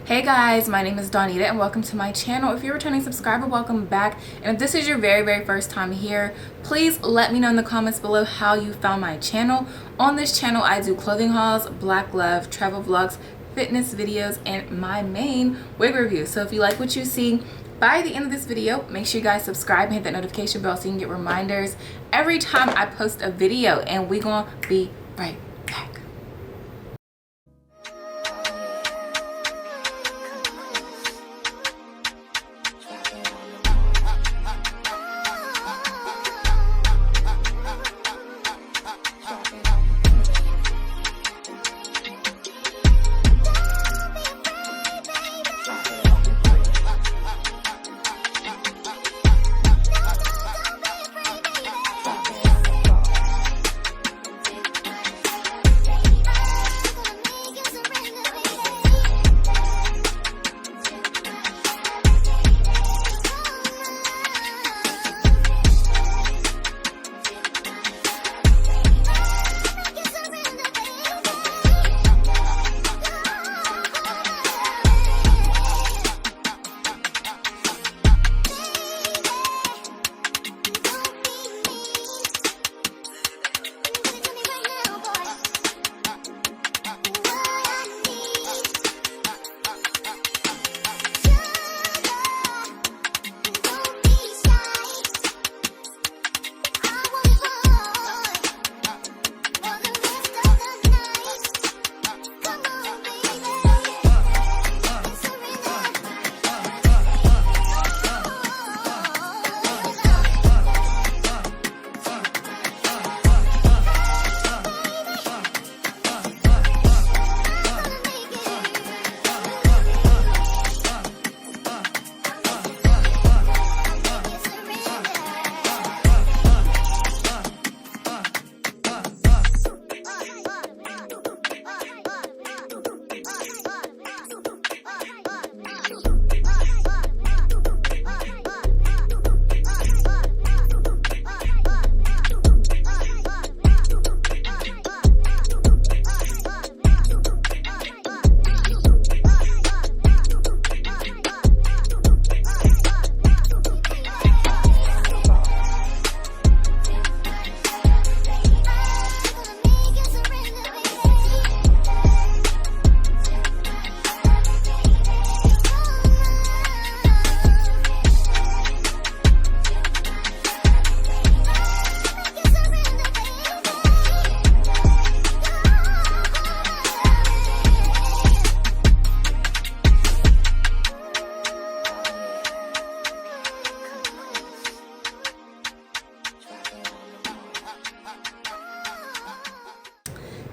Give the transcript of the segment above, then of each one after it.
Hey guys, my name is Donita and welcome to my channel. If you're a returning subscriber, welcome back. And if this is your very first time here, please let me know in the comments below how you found my channel. On this channel, I do clothing hauls, black love, travel vlogs, fitness videos, and my main wig review. So if you like what you see, by the end of this video, make sure you guys subscribe and hit that notification bell so you can get reminders every time I post a video. And we're gonna be right back.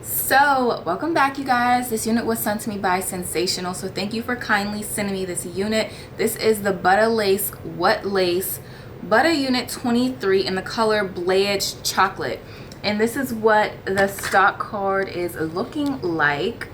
So welcome back, you guys. This unit was sent to me by Sensationnel, so thank you for kindly sending me this unit. This is the Butta lace wet lace Butta unit 23 in the color Blayage chocolate, and this is what the stock card is looking like.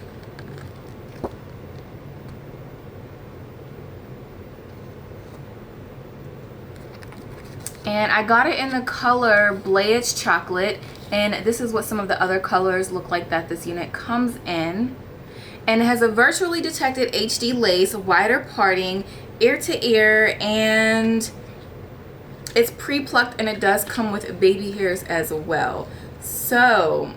And I got it in the color Blayage chocolate, and this is what some of the other colors look like that this unit comes in. And it has a virtually detected HD lace, wider parting, ear to ear, and it's pre-plucked, and it does come with baby hairs as well. So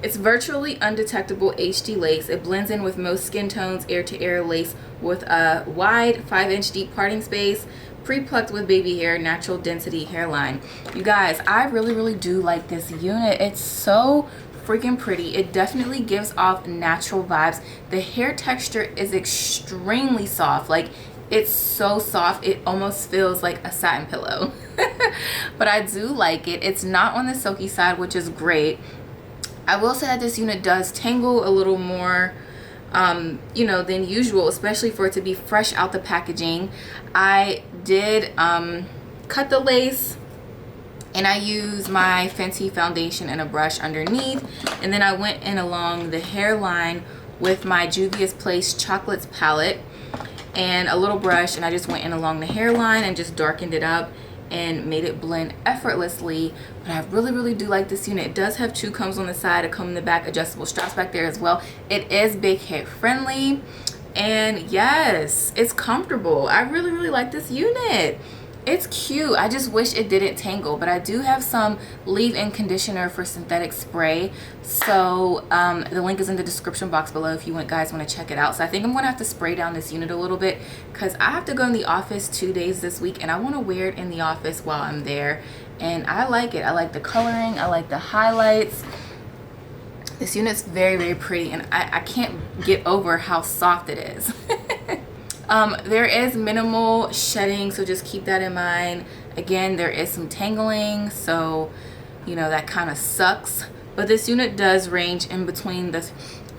it's virtually undetectable HD lace. It blends in with most skin tones, ear to ear lace with a wide 5-inch deep parting space, pre-plucked with baby hair, natural density hairline. You guys, I really do like this unit. It's so freaking pretty. It definitely gives off natural vibes. The hair texture is extremely soft. Like, it's so soft it almost feels like a satin pillow. But I do like it. It's not on the silky side, which is great. I will say that this unit does tangle a little more you know, than usual, especially for it to be fresh out the packaging. I did cut the lace, and I used my Fenty foundation and a brush underneath, and then I went in along the hairline with my Juvia's Place Chocolates palette and a little brush, and I just went in along the hairline and just darkened it up and made it blend effortlessly. But I really do like this unit. It does have two combs on the side, a comb in the back, adjustable straps back there as well. It is big head friendly. And yes, it's comfortable. I really like this unit. It's cute. I just wish it didn't tangle, but I do have some leave-in conditioner for synthetic spray. So the link is in the description box below if you guys want to check it out. So I think I'm going to have to spray down this unit a little bit because I have to go in the office 2 days this week and I want to wear it in the office while I'm there. And I like it. I like the coloring. I like the highlights. This unit's very pretty, and I can't get over how soft it is. There is minimal shedding, so just keep that in mind. Again, there is some tangling, so you know that kind of sucks. But this unit does range in between the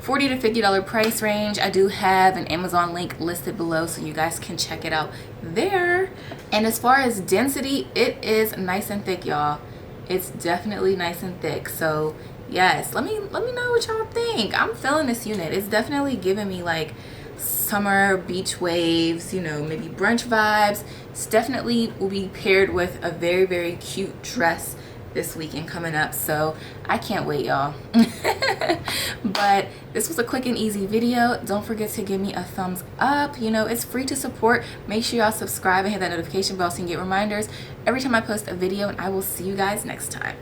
$40 to $50 price range. I do have an Amazon link listed below, so you guys can check it out there. And as far as density, it is nice and thick, y'all. It's definitely nice and thick. So yes, let me know what y'all think. I'm feeling this unit. It's definitely giving me like summer beach waves, you know, maybe brunch vibes. It's definitely will be paired with a very cute dress this weekend coming up, so I can't wait, y'all. But this was a quick and easy video. Don't forget to give me a thumbs up. You know, it's free to support. Make sure y'all subscribe and hit that notification bell so you can get reminders every time I post a video, and I will see you guys next time.